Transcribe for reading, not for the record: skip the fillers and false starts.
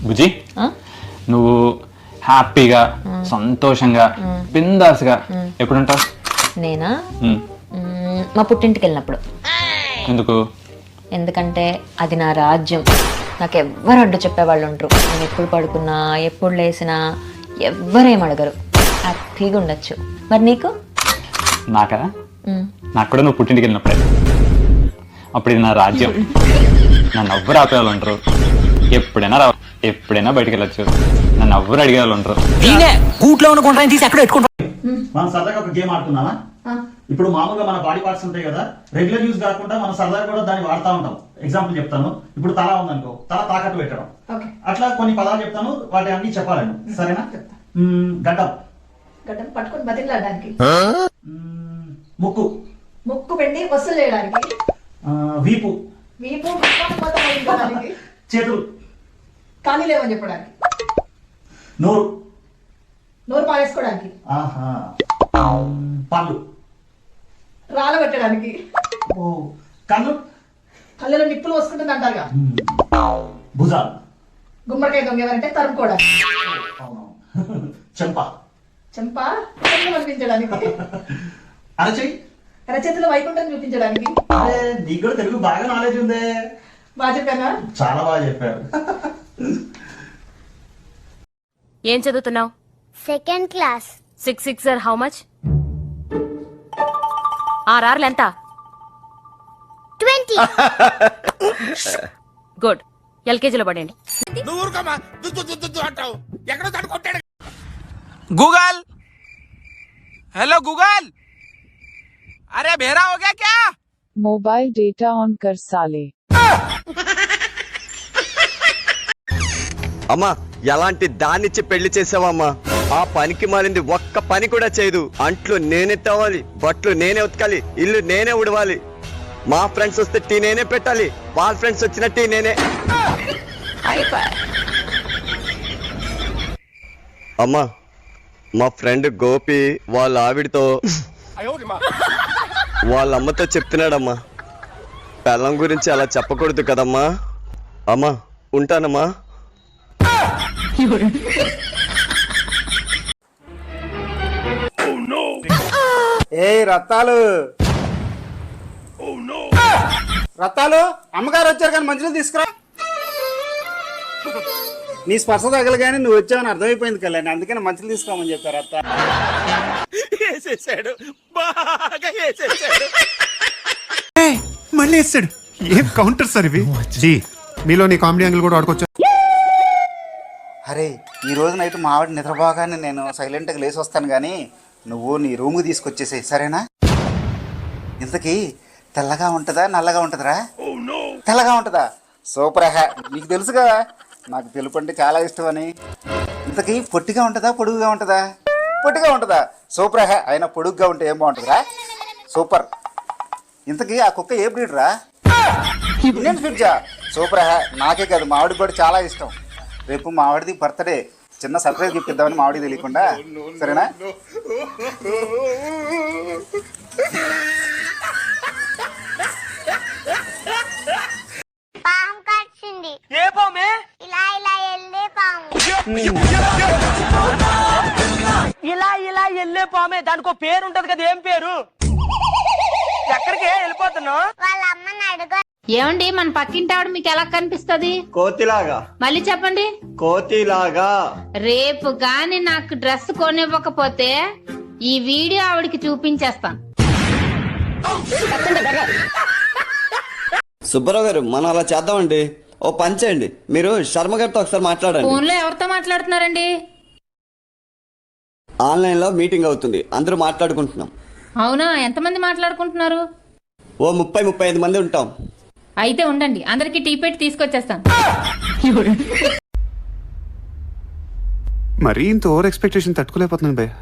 బుజ్జి నువ్వు హ్యాపీగా సంతోషంగా బిందాస్గా ఎప్పుడుంటావు? నేనా మా పుట్టింటికి వెళ్ళినప్పుడు. ఎందుకు? ఎందుకంటే అది నా రాజ్యం. నాకు ఎవ్వరు అడ్డు చెప్పేవాళ్ళు ఉంటారు. నేను ఎప్పుడు పడుకున్నా ఎప్పుడు లేసినా ఎవ్వరేం అడగరు. హ్యాపీగా ఉండొచ్చు. మరి నీకు? నాకా? నాకు కూడా నువ్వు పుట్టింటికి వెళ్ళినప్పుడే. అప్పుడు ఇది నా రాజ్యం. నన్ను ఎవ్వరు ఆపే వాళ్ళు ఉంటారు. ఎప్పుడైనా బయటకు వెళ్ళొచ్చు. నన్ను ఎవ్వరు అడిగే వాళ్ళు ఉంటారు. మనం సరదాగా ఒక గేమ్ ఆడుతున్నామా? ఇప్పుడు మామూలుగా మన బాడీ పార్ట్స్ ఉంటాయి కదా, రెగ్యులర్ యూజ్ కాకుండా మనం సరదాగా కూడా దాన్ని వాడుతూ ఉంటాం. ఎగ్జాంపుల్ చెప్తాను. ఇప్పుడు తల ఉందనుకో, తల తాకట్టు పెట్టడం. అట్లా కొన్ని పదాలు చెప్తాను, వాటి అన్ని చెప్పాలండి. సరేనా? గడ్డం. గడ్డం పట్టుకొని బతిలాడడానికి. ముక్కు. ముక్కు పెండి వసూలు చేయడానికి. వీపు. వీపు చేతులు. కానీ లేవని చెప్పడానికి. నోరు. నోరు పారేసుకోవడానికి. పళ్ళు. రాళ్ళ పెట్టడానికి. కళ్ళు. కళ్ళలో నిప్పులు వస్తుంటుంది అంటారుగా. భుజాలు. గుమ్మడికాయ దొంగేవారంటే తరుముకోవడానికి. చెంప. చెంప కనిపించడానికి. అరచేయి. అరచేతిలో వైకుంఠం చూపించడానికి. నీకు కూడా తెలుగు బాగా నాలెడ్జ్ ఉందే. బాగా చెప్పానా? చాలా బాగా చెప్పారు. ఏం చదువుతున్నావు? Second class. 6 6 how much? 6 ఎంత? 20. గుడ్. ఎల్కేజీలో పడండి. गूगल, हेलो गूगल, अरे भेरा हो गया क्या? मोबाइल डेटा ऑन कर साले. అమ్మా ఎలాంటి దాన్నిచ్చి పెళ్లి చేసావమ్మా? ఆ పనికి మారింది ఒక్క పని కూడా చేయదు. అంట్లు నేనే తవ్వాలి, బట్టలు నేనే ఉతకాలి, ఇల్లు నేనే ఉడవాలి. మా ఫ్రెండ్స్ వస్తే టీ నేనే పెట్టాలి, వాళ్ళ ఫ్రెండ్స్ వచ్చిన టీ నేనే. అమ్మా మా ఫ్రెండ్ గోపి వాళ్ళ ఆవిడతో వాళ్ళ అమ్మతో చెప్తున్నాడమ్మా, పెళ్ళం గురించి అలా చెప్పకూడదు కదమ్మా. అమ్మా ఉంటానమ్మా. ఏ రత్తాలు, రత్తాలు అమ్మగారు వచ్చారు కానీ మంచిగా తీసుకురా. నీ స్పర్శ తగలగానే నువ్వు వచ్చావని అర్థమైపోయింది కళ్యాణ్, అందుకని మంచిగా తీసుకోమని చెప్పారు అత్త. మళ్ళీ వేసాడు. ఏం కౌంటర్ సార్ ఇవి? మీలో నీ కామెడీ యాంగిల్ కూడా ఆడుకోవచ్చు. అరే ఈ రోజు నైట్ మా ఆవిడ నిద్రపోగానే నేను సైలెంట్గా లేచి వస్తాను, కానీ నువ్వు నీ రూమ్కి తీసుకొచ్చేసేయి సరేనా? ఇంతకీ తెల్లగా ఉంటుందా నల్లగా ఉంటుందిరా? తెల్లగా ఉంటుందా? సూపర్. నీకు తెలుసు కదా నాకు తెలుపు అంటే చాలా ఇష్టం అని. ఇంతకీ పొట్టిగా ఉంటుందా పొడుగుగా ఉంటుందా? పొట్టిగా ఉంటుందా? సూపర్. అయినా పొడుగ్గా ఉంటే ఏం బాగుంటుందిరా? సూపర్. ఇంతకీ ఆ కుక్క ఏ బ్రీడ్ రా? ఇండియన్ ఫిడ్జా? సూపర్. నాకే కాదు మా ఆవిడకి కూడా చాలా ఇష్టం. రేపు మా ఆవిడది బర్త్డే, చిన్న సర్ప్రైజ్ గిఫ్ట్ ఇద్దామని మా ఆవిడకి తెలియకుండా, సరేనా? పాము కరిచింది. ఏ పామే? ఇలా ఇలా వెళ్ళే పాము. ఇలా ఇలా వెళ్ళే పామే, దానికో పేరు ఉంటది కదా, ఏం పేరు? ఎక్కడికి వెళ్ళిపోతున్నావు? వాళ్ళ అమ్మని అడుగు. ఏమండి మన పక్కింటి ఆవిడ మీకు ఎలా కనిపిస్తుంది? కోతిలాగా. మళ్ళీ చెప్పండి. కోతిలాగా. రేపు గాని నాకు డ్రెస్ కొనివ్వకపోతే ఈ వీడియో ఆవిడకి చూపించేస్తాను. సుబ్బారావు గారు మనం అలా చేద్దామండి. ఓ పని చేయండి, మీరు శర్మ గారితో ఒకసారి మాట్లాడండి. ఫోన్ లో ఎవరితో మాట్లాడుతున్నారండి? ఆన్లైన్ లో మీటింగ్ అవుతుంది, అందరూ మాట్లాడుకుంటున్నాం. అవునా? ఎంతమంది మాట్లాడుకుంటున్నారు? ఓ 30-35 మంది ఉంటాం. అయితే ఉండండి, అందరికి టీ పెట్టి తీసుకొచ్చేస్తాను. మరీ ఇంత ఓవర్ ఎక్స్పెక్టేషన్ తట్టుకోలేకపోతున్నాను భయ్య.